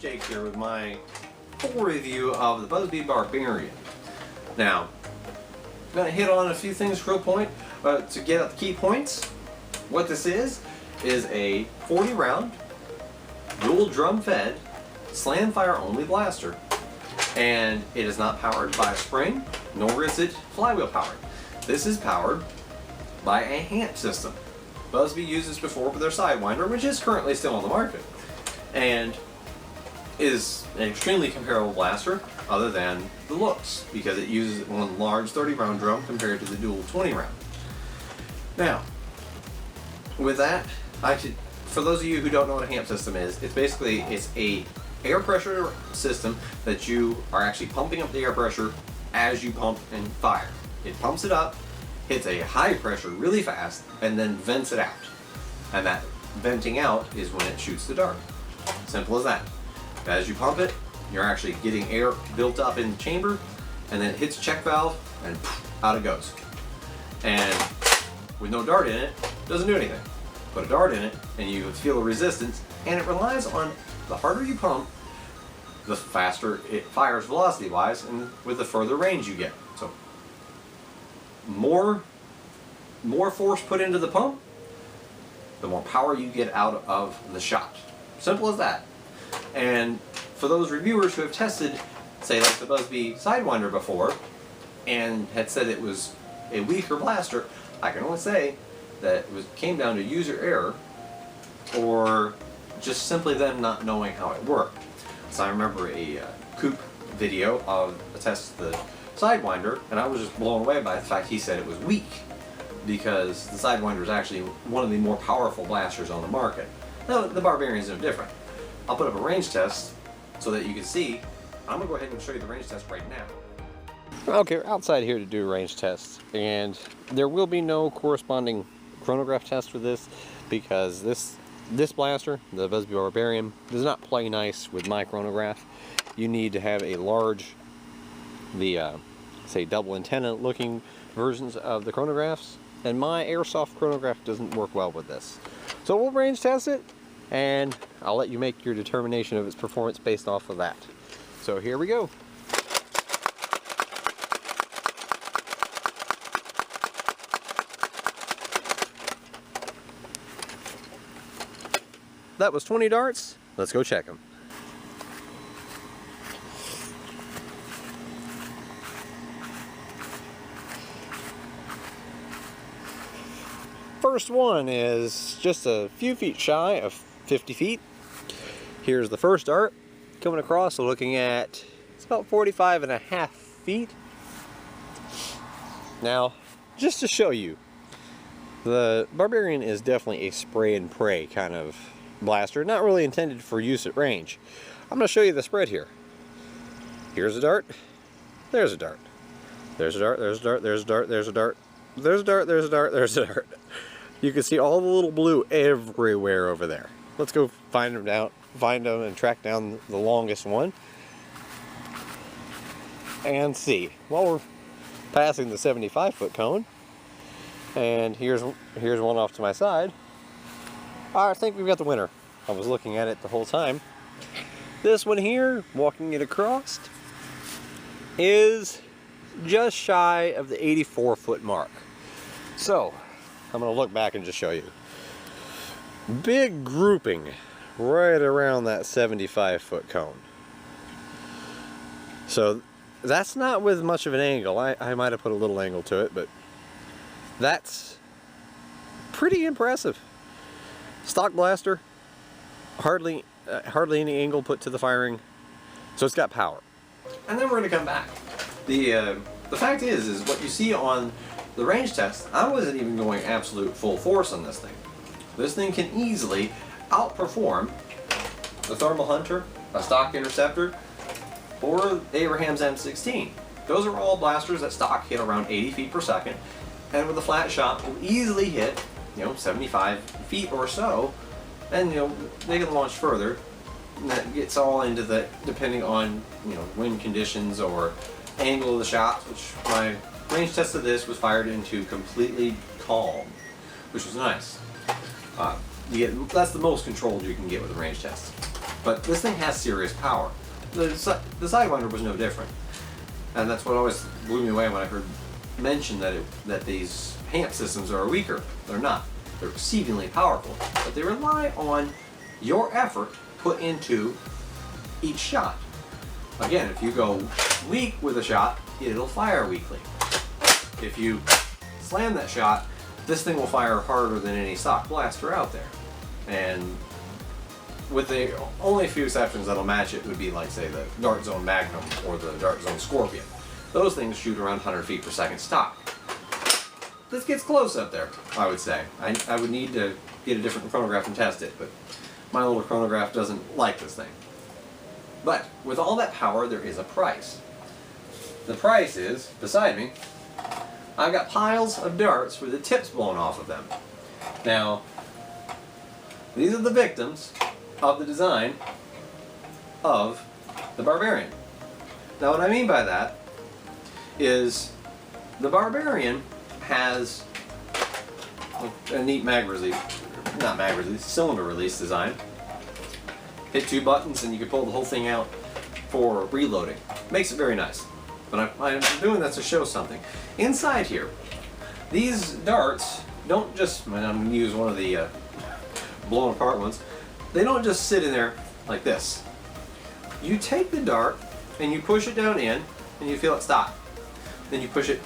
Jake here with my full review of the Bee Barbarian. Now, I'm going to hit on a few things real quick to get at the key points. What this is a 40 round, dual drum fed, slam fire only blaster. And it is not powered by a spring, nor is it flywheel powered. This is powered by a HAMP system. Bee used this before with their Sidewinder, which is currently still on the market, and is an extremely comparable blaster other than the looks, because it uses one large 30 round drum compared to the dual 20 round. Now, with that, for those of you who don't know what a HAMP system is, it's a air pressure system that you are actually pumping up the air pressure as you pump and fire. It pumps it up, hits a high pressure really fast, and then vents it out. And that venting out is when it shoots the dart. Simple as that. As you pump it, you're actually getting air built up in the chamber, and then it hits a check valve, and poof, out it goes. And with no dart in it, it doesn't do anything. Put a dart in it, and you feel the resistance, and it relies on the harder you pump, the faster it fires velocity-wise, and with the further range you get. So, more force put into the pump, the more power you get out of the shot. Simple as that. And for those reviewers who have tested, say like the Bee Sidewinder before, and had said it was a weaker blaster, I can only say that it came down to user error, or just simply them not knowing how it worked. So I remember a Coop video of a test of the Sidewinder, and I was just blown away by the fact he said it was weak, because the Sidewinder is actually one of the more powerful blasters on the market. Now, the Barbarian is no different. I'll put up a range test so that you can see. I'm going to go ahead and show you the range test right now. Okay, we're outside here to do a range test, and there will be no corresponding chronograph test for this, because this blaster, the Bee Barbarian, does not play nice with my chronograph. You need to have a large, say double antenna looking versions of the chronographs, and my airsoft chronograph doesn't work well with this. So we'll range test it, and I'll let you make your determination of its performance based off of that. So here we go. That was 20 darts. Let's go check them. First one is just a few feet shy of 50 feet. Here's the first dart coming across, so looking at, it's about 45.5 feet. Now, just to show you, the Barbarian is definitely a spray and pray kind of blaster, not really intended for use at range. I'm going to show you the spread here. Here's a dart, there's a dart, there's a dart, there's a dart, there's a dart, there's a dart, there's a dart, there's a dart, there's a dart. You can see all the little blue everywhere over there. Let's go find them and track down the longest one and see. Well, we're passing the 75-foot cone, and here's one off to my side. I think we've got the winner. I was looking at it the whole time. This one here, walking it across, is just shy of the 84-foot mark. So, I'm going to look back and just show you. Big grouping right around that 75-foot cone. So, that's not with much of an angle. I might have put a little angle to it, but that's pretty impressive. Stock blaster, hardly any angle put to the firing, so it's got power. And then we're going to come back. The fact is what you see on the range test, I wasn't even going absolute full force on this thing. This thing can easily outperform the Thermal Hunter, a stock Interceptor, or Abraham's M16. Those are all blasters that stock hit around 80 feet per second, and with a flat shot will easily hit 75 feet or so, and they can launch further. And that gets all into the, depending on wind conditions or angle of the shots, which my range test of this was fired into completely calm, which was nice. That's the most controlled you can get with a range test. But this thing has serious power. The Sidewinder was no different. And that's what always blew me away when I heard mention that these HAMP systems are weaker. They're not. They're exceedingly powerful. But they rely on your effort put into each shot. Again, if you go weak with a shot, it'll fire weakly. If you slam that shot, this thing will fire harder than any stock blaster out there. And with the only few exceptions that'll match it would be like, say, the Dart Zone Magnum or the Dart Zone Scorpion. Those things shoot around 100 feet per second stock. This gets close up there, I would say. I would need to get a different chronograph and test it, but my little chronograph doesn't like this thing. But with all that power, there is a price. The price is, beside me, I've got piles of darts with the tips blown off of them. Now, these are the victims of the design of the Barbarian. Now what I mean by that is the Barbarian has a neat cylinder release design. Hit 2 buttons and you can pull the whole thing out for reloading. Makes it very nice. But I'm doing that to show something. Inside here, these darts don't just, I'm going to use one of the blown apart ones, they don't just sit in there like this. You take the dart and you push it down in and you feel it stop. Then you push it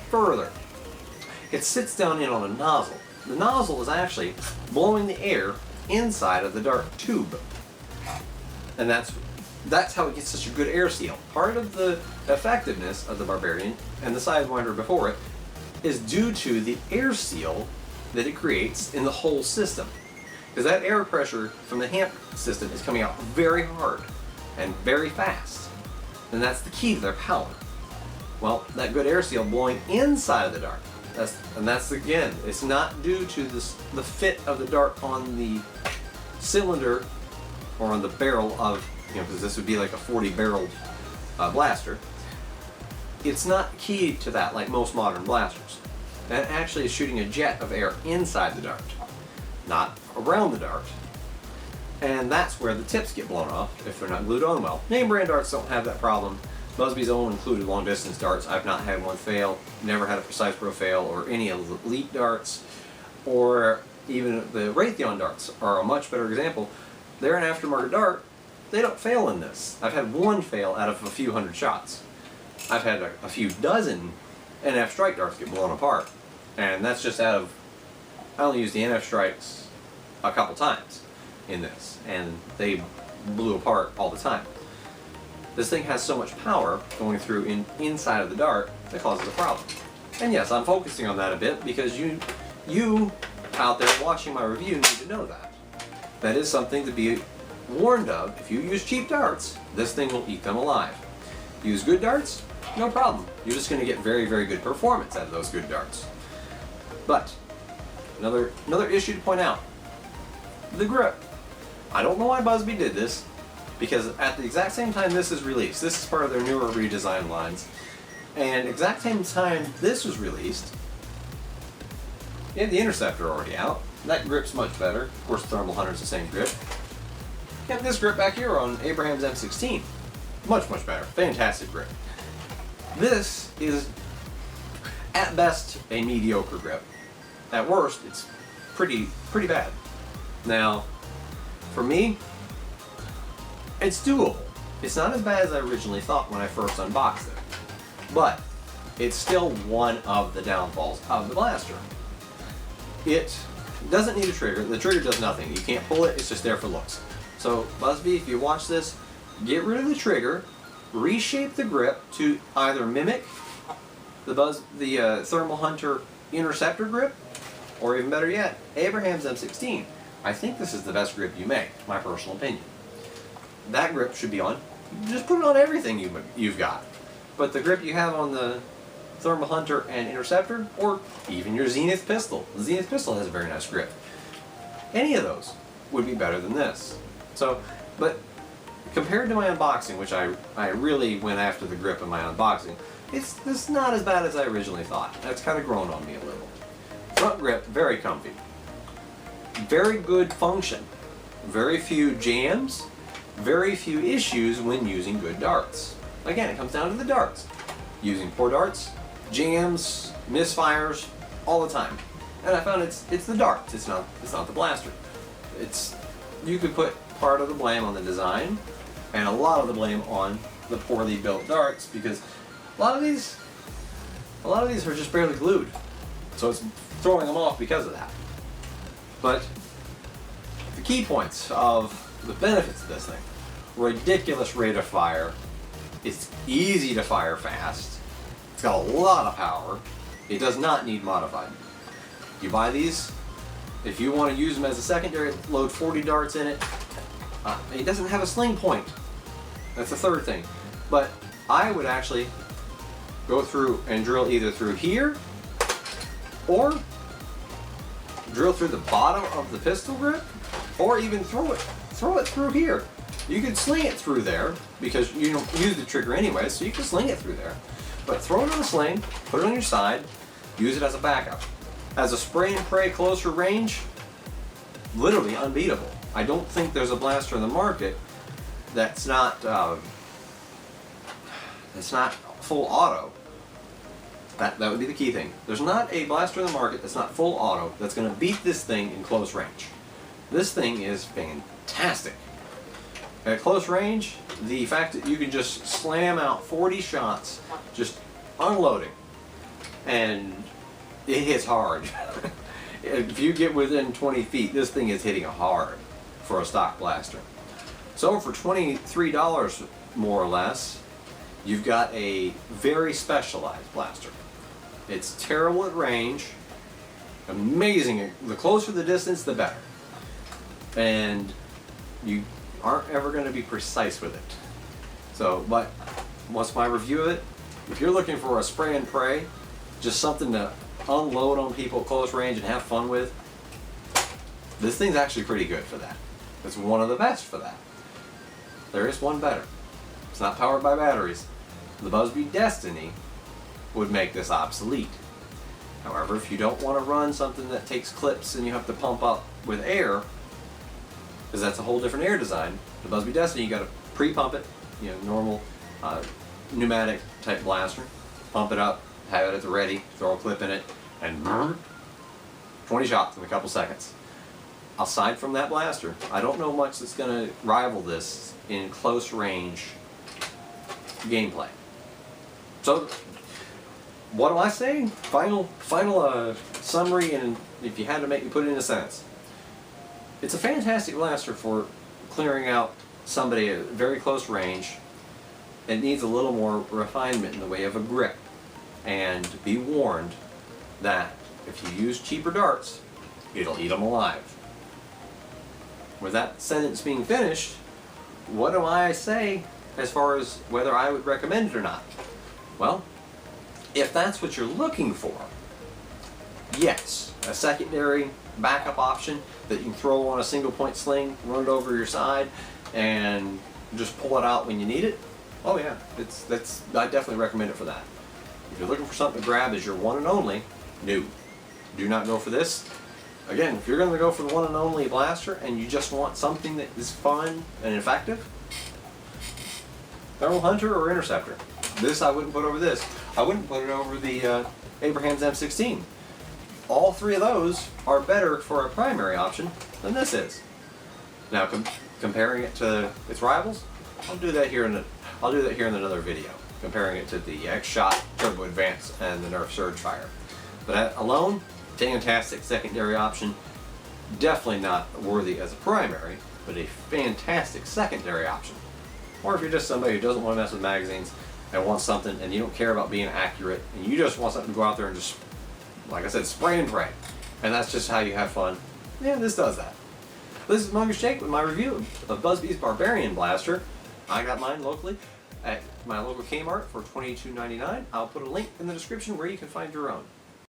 further. It sits down in on a nozzle. The nozzle is actually blowing the air inside of the dart tube. And that's how it gets such a good air seal. Part of the effectiveness of the Barbarian and the Sidewinder before it is due to the air seal that it creates in the whole system. Because that air pressure from the HAMP system is coming out very hard and very fast. And that's the key to their power. Well, that good air seal blowing inside of the dart. That's again, it's not due to the fit of the dart on the cylinder or on the barrel of, because this would be like a 40 barrel blaster. It's not key to that like most modern blasters. That actually is shooting a jet of air inside the dart, not around the dart. And that's where the tips get blown off if they're not glued on well. Name brand darts don't have that problem. Busby's own included long distance darts. I've not had one fail, never had a Precise Pro fail, or any of the Elite darts, or even the Raytheon darts are a much better example. They're an aftermarket dart. They don't fail in this. I've had one fail out of a few hundred shots. I've had a few dozen NF strike darts get blown apart. And that's just out of, I only used the NF strikes a couple times in this, and they blew apart all the time. This thing has so much power going through inside of the dart that causes a problem. And yes, I'm focusing on that a bit because you out there watching my review need to know that. That is something to be warned of. If you use cheap darts, this thing will eat them alive. Use good darts, no problem. You're just going to get very, very good performance out of those good darts. But another issue to point out, the grip. I don't know why Busby did this, because at the exact same time this is released, this is part of their newer redesign lines, and exact same time this was released, you had the Interceptor already out. That grip's much better. Of course, the Thermal Hunter's the same grip. You have this grip back here on Abraham's M16. Much, much better. Fantastic grip. This is, at best, a mediocre grip. At worst, it's pretty bad. Now, for me, it's doable. It's not as bad as I originally thought when I first unboxed it. But it's still one of the downfalls of the blaster. It doesn't need a trigger. The trigger does nothing. You can't pull it. It's just there for looks. So, Busby, if you watch this, get rid of the trigger, reshape the grip to either mimic the Thermal Hunter Interceptor grip, or even better yet, Abraham's M16. I think this is the best grip you make, my personal opinion. That grip should be on. Just put it on everything you've got. But the grip you have on the Thermal Hunter and Interceptor, or even your Zenith pistol. The Zenith pistol has a very nice grip. Any of those would be better than this. So, but compared to my unboxing, which I really went after the grip in my unboxing, it's not as bad as I originally thought. That's kind of grown on me a little. Front grip, very comfy. Very good function. Very few jams, very few issues when using good darts. Again, it comes down to the darts. Using poor darts, jams, misfires, all the time. And I found it's the darts, it's not the blaster. You could put part of the blame on the design and a lot of the blame on the poorly built darts, because a lot of these are just barely glued. So it's throwing them off because of that. But the key points of the benefits of this thing: ridiculous rate of fire, it's easy to fire fast, it's got a lot of power, it does not need modified. You buy these, if you want to use them as a secondary, load 40 darts in it. It doesn't have a sling point. That's the third thing. But I would actually go through and drill either through here or drill through the bottom of the pistol grip, or even throw it through here. You could sling it through there because you don't use the trigger anyway, so you can sling it through there. But throw it on a sling, put it on your side, use it as a backup. As a spray and pray closer range, literally unbeatable. I don't think there's a blaster in the market that's not full auto. That would be the key thing. There's not a blaster in the market that's not full auto that's going to beat this thing in close range. This thing is fantastic. At close range, the fact that you can just slam out 40 shots, just unloading, and it hits hard. If you get within 20 feet, this thing is hitting hard for a stock blaster. So for $23 more or less, you've got a very specialized blaster. It's terrible at range, amazing. The closer the distance, the better. And you aren't ever going to be precise with it. So, but what's my review of it? If you're looking for a spray and pray, just something to unload on people at close range and have fun with, this thing's actually pretty good for that. It's one of the best for that. There is one better. It's not powered by batteries. The Busby Destiny would make this obsolete. However, if you don't want to run something that takes clips and you have to pump up with air, because that's a whole different air design, the Busby Destiny, you got to pre-pump it, normal pneumatic type blaster, pump it up, have it at the ready, throw a clip in it, and 20 shots in a couple seconds. Aside from that blaster, I don't know much that's going to rival this in close range gameplay. So, what am I saying? Final summary, and if you had to make me put it in a sentence. It's a fantastic blaster for clearing out somebody at very close range. It needs a little more refinement in the way of a grip. And be warned that if you use cheaper darts, it'll eat them alive. With that sentence being finished, what do I say as far as whether I would recommend it or not? Well, if that's what you're looking for, yes, a secondary backup option that you can throw on a single point sling, run it over your side, and just pull it out when you need it. Oh yeah, I definitely recommend it for that. If you're looking for something to grab as your one and only, no, do not go for this. Again, if you're going to go for the one and only blaster and you just want something that is fun and effective, Thermal Hunter or Interceptor. This I wouldn't put over this. I wouldn't put it over the Abraham's M16. All three of those are better for a primary option than this is. Now, comparing it to its rivals, I'll do that here in another video, comparing it to the X-Shot Turbo Advance and the Nerf Surge Fire. But that alone, fantastic secondary option. Definitely not worthy as a primary, but a fantastic secondary option. Or if you're just somebody who doesn't want to mess with magazines and wants something, and you don't care about being accurate, and you just want something to go out there and just, like I said, spray and pray, and that's just how you have fun, yeah, this does that. This is Mongoose Jake with my review of Bee's Barbarian Blaster. I got mine locally at my local Kmart for $22.99. I'll put a link in the description where you can find your own.